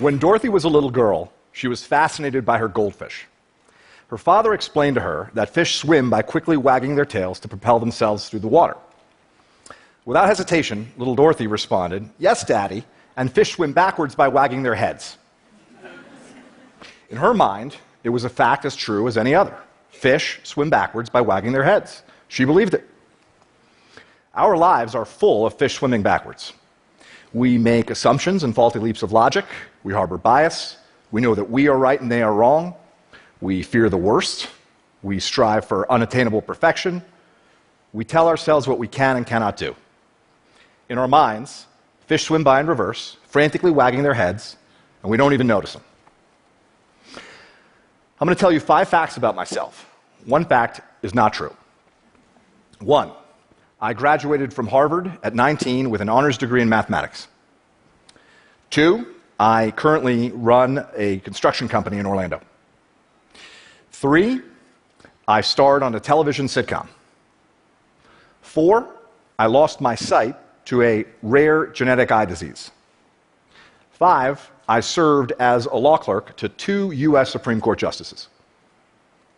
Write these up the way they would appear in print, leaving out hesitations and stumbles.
When Dorothy was a little girl, she was fascinated by her goldfish. Her father explained to her that fish swim by quickly wagging their tails to propel themselves through the water. Without hesitation, little Dorothy responded, "Yes, Daddy, and fish swim backwards by wagging their heads." In her mind, it was a fact as true as any other. Fish swim backwards by wagging their heads. She believed it. Our lives are full of fish swimming backwards. We make assumptions and faulty leaps of logic. We harbor bias. We know that we are right and they are wrong. We fear the worst. We strive for unattainable perfection. We tell ourselves what we can and cannot do. In our minds, fish swim by in reverse, frantically wagging their heads, and we don't even notice them. I'm going to tell you 5 facts about myself. One fact is not true. 1, I graduated from Harvard at 19 with an honors degree in mathematics. 2, I currently run a construction company in Orlando. 3, I starred on a television sitcom. 4, I lost my sight to a rare genetic eye disease. 5, I served as a law clerk to 2 U.S. Supreme Court justices.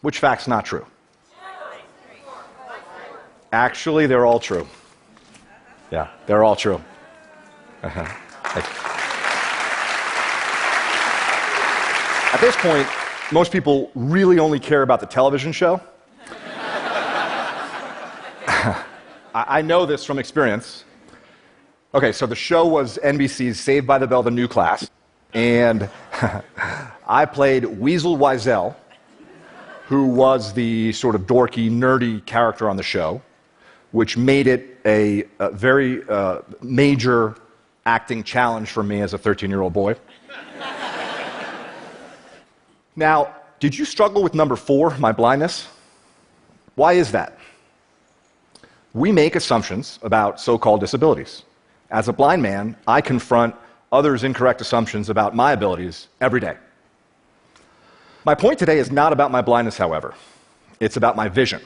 Which fact's not true? Actually, they're all true. Yeah, they're all true. At this point, most people really only care about the television show. I know this from experience. Okay, so the show was NBC's Saved by the Bell, the new class, and I played Weasel Wiesel, who was the sort of dorky, nerdy character on the show, which made it a very major acting challenge for me as a 13-year-old boy. Now, did you struggle with number 4, my blindness? Why is that? We make assumptions about so-called disabilities. As a blind man, I confront others' incorrect assumptions about my abilities every day. My point today is not about my blindness, however. It's about my vision.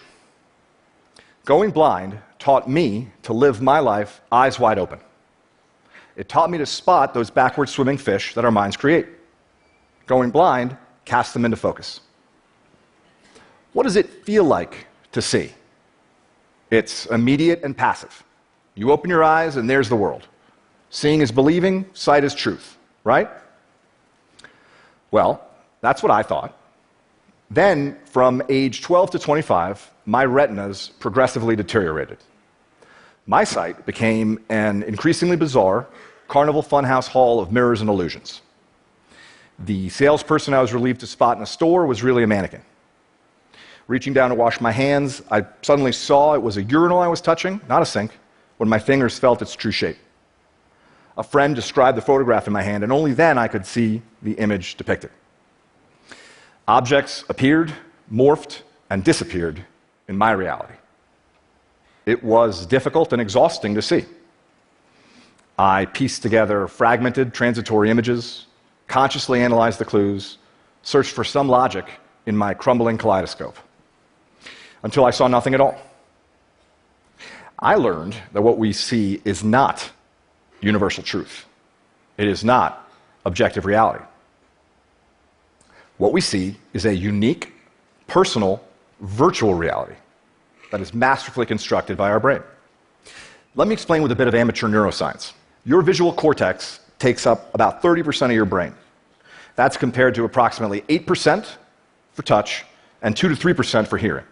Going blind taught me to live my life eyes wide open. It taught me to spot those backward swimming fish that our minds create. Going blind casts them into focus. What does it feel like to see? It's immediate and passive. You open your eyes and there's the world. Seeing is believing, sight is truth, right? Well, that's what I thought. Then, from age 12 to 25, my retinas progressively deteriorated. My sight became an increasingly bizarre carnival funhouse hall of mirrors and illusions. The salesperson I was relieved to spot in a store was really a mannequin. Reaching down to wash my hands, I suddenly saw it was a urinal I was touching, not a sink, when my fingers felt its true shape. A friend described the photograph in my hand, and only then I could see the image depicted. Objects appeared, morphed, and disappeared in my reality. It was difficult and exhausting to see. I pieced together fragmented, transitory images, consciously analyzed the clues, searched for some logic in my crumbling kaleidoscope, until I saw nothing at all. I learned that what we see is not universal truth. It is not objective reality. What we see is a unique, personal, virtual reality that is masterfully constructed by our brain. Let me explain with a bit of amateur neuroscience. Your visual cortex takes up about 30% of your brain. That's compared to approximately 8% for touch and 2 to 3% for hearing.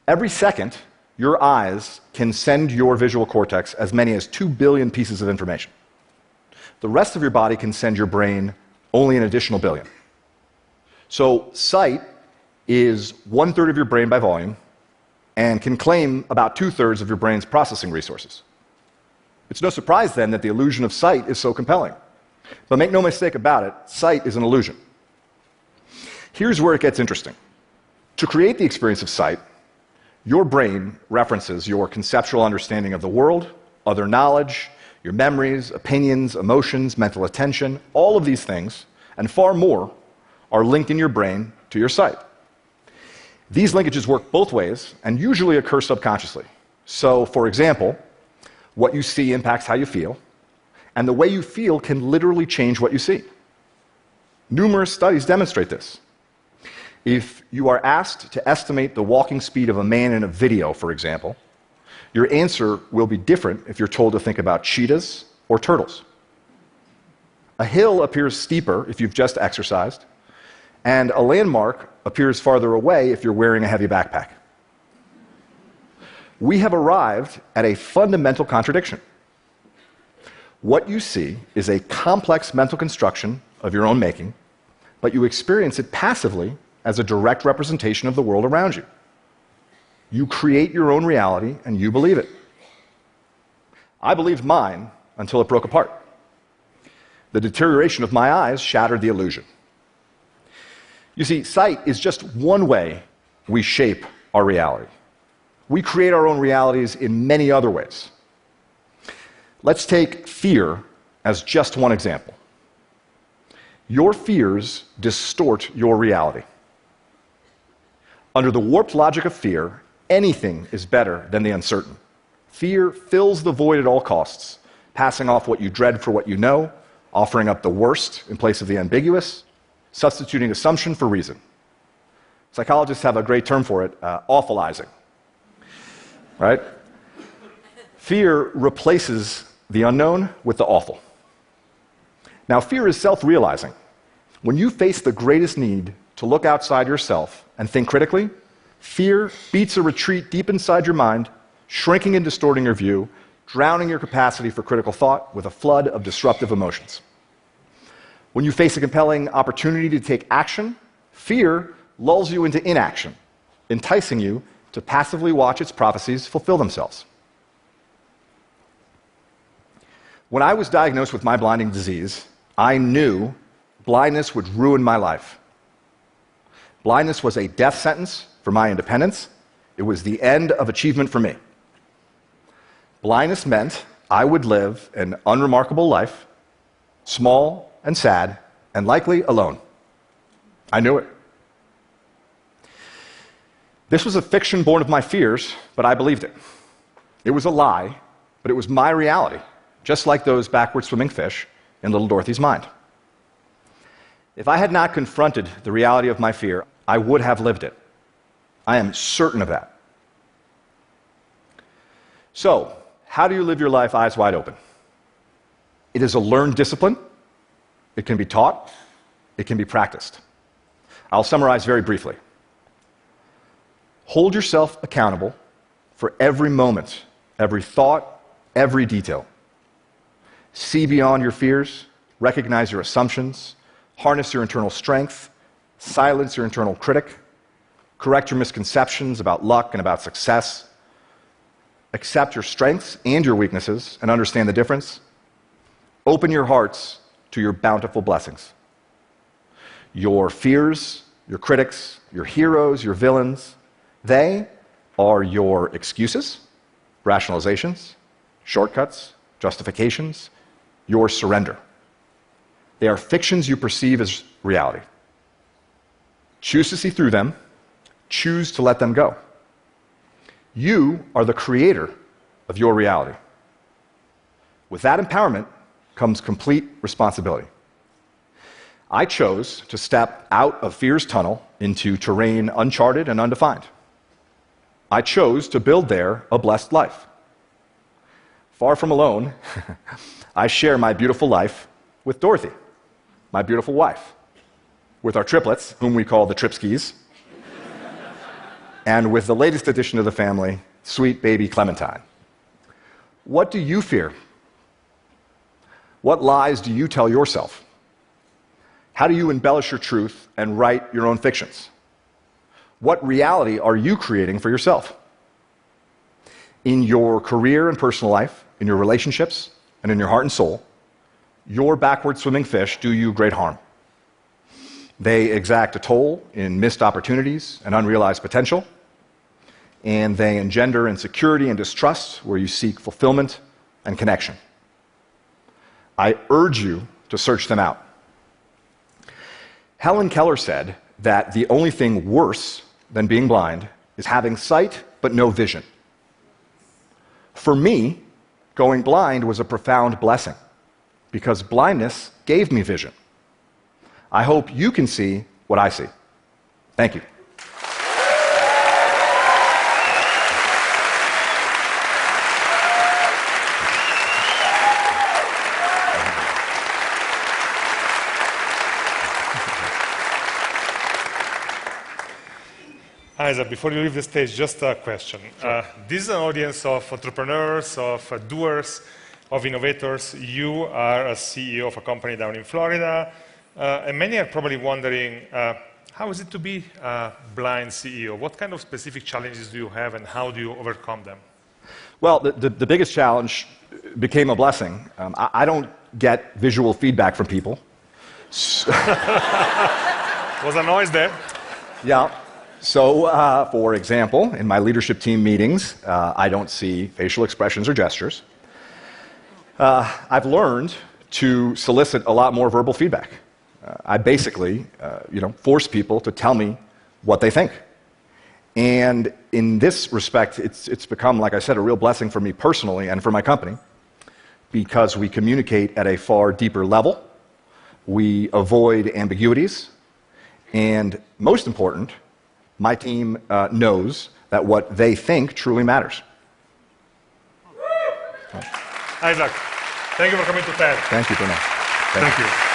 Every second, your eyes can send your visual cortex as many as 2 billion pieces of information. The rest of your body can send your brain only an additional billion. So sight is 1/3 of your brain by volume and can claim about 2/3 of your brain's processing resources. It's no surprise then that the illusion of sight is so compelling. But make no mistake about it, sight is an illusion. Here's where it gets interesting. To create the experience of sight, your brain references your conceptual understanding of the world, other knowledge, your memories, opinions, emotions, mental attention, all of these things, and far more, are linked in your brain to your sight. These linkages work both ways and usually occur subconsciously. So, for example, what you see impacts how you feel, and the way you feel can literally change what you see. Numerous studies demonstrate this. If you are asked to estimate the walking speed of a man in a video, for example, your answer will be different if you're told to think about cheetahs or turtles. A hill appears steeper if you've just exercised, and a landmark appears farther away if you're wearing a heavy backpack. We have arrived at a fundamental contradiction. What you see is a complex mental construction of your own making, but you experience it passively as a direct representation of the world around you. You create your own reality and you believe it. I believed mine until it broke apart. The deterioration of my eyes shattered the illusion. You see, sight is just one way we shape our reality. We create our own realities in many other ways. Let's take fear as just one example. Your fears distort your reality. Under the warped logic of fear, anything is better than the uncertain. Fear fills the void at all costs, passing off what you dread for what you know, offering up the worst in place of the ambiguous, substituting assumption for reason. Psychologists have a great term for it, awfulizing. Right? Fear replaces the unknown with the awful. Now, fear is self-realizing. When you face the greatest need to look outside yourself and think critically, fear beats a retreat deep inside your mind, shrinking and distorting your view, drowning your capacity for critical thought with a flood of disruptive emotions. When you face a compelling opportunity to take action, fear lulls you into inaction, enticing you to passively watch its prophecies fulfill themselves. When I was diagnosed with my blinding disease, I knew blindness would ruin my life. Blindness was a death sentence for my independence. It was the end of achievement for me. Blindness meant I would live an unremarkable life, small and sad, and likely alone. I knew it. This was a fiction born of my fears, but I believed it. It was a lie, but it was my reality, just like those backward swimming fish in little Dorothy's mind. If I had not confronted the reality of my fear, I would have lived it. I am certain of that. So, how do you live your life eyes wide open? It is a learned discipline. It can be taught. It can be practiced. I'll summarize very briefly. Hold yourself accountable for every moment, every thought, every detail. See beyond your fears, recognize your assumptions, harness your internal strength, silence your internal critic, correct your misconceptions about luck and about success, accept your strengths and your weaknesses and understand the difference. Open your hearts to your bountiful blessings. Your fears, your critics, your heroes, your villains, they are your excuses, rationalizations, shortcuts, justifications, your surrender. They are fictions you perceive as reality. Choose to see through them. Choose to let them go. You are the creator of your reality. With that empowerment comes complete responsibility. I chose to step out of fear's tunnel into terrain uncharted and undefined. I chose to build there a blessed life. Far from alone, I share my beautiful life with Dorothy, my beautiful wife, with our triplets, whom we call the Tripskis, and with the latest addition to the family, sweet baby Clementine. What do you fear? What lies do you tell yourself? How do you embellish your truth and write your own fictions? What reality are you creating for yourself? In your career and personal life, in your relationships, and in your heart and soul, your backward swimming fish do you great harm. They exact a toll in missed opportunities and unrealized potential, and they engender insecurity and distrust where you seek fulfillment and connection. I urge you to search them out. Helen Keller said that the only thing worse than being blind is having sight but no vision. For me, going blind was a profound blessing because blindness gave me vision. I hope you can see what I see. Thank you. Isaac, before you leave the stage, just a question. Sure. This is an audience of entrepreneurs, of doers, of innovators. You are a CEO of a company down in Florida, and many are probably wondering, how is it to be a blind CEO? What kind of specific challenges do you have, and how do you overcome them? Well, the biggest challenge became a blessing. I don't get visual feedback from people. Was a noise there. Yeah. So, for example, in my leadership team meetings, I don't see facial expressions or gestures. I've learned to solicit a lot more verbal feedback. I basically, force people to tell me what they think. And in this respect, it's become, like I said, a real blessing for me personally and for my company, because we communicate at a far deeper level. We avoid ambiguities. And most important, my team knows that what they think truly matters. Isaac, thank you for coming to TED. Thank you, Bruno. Thank you.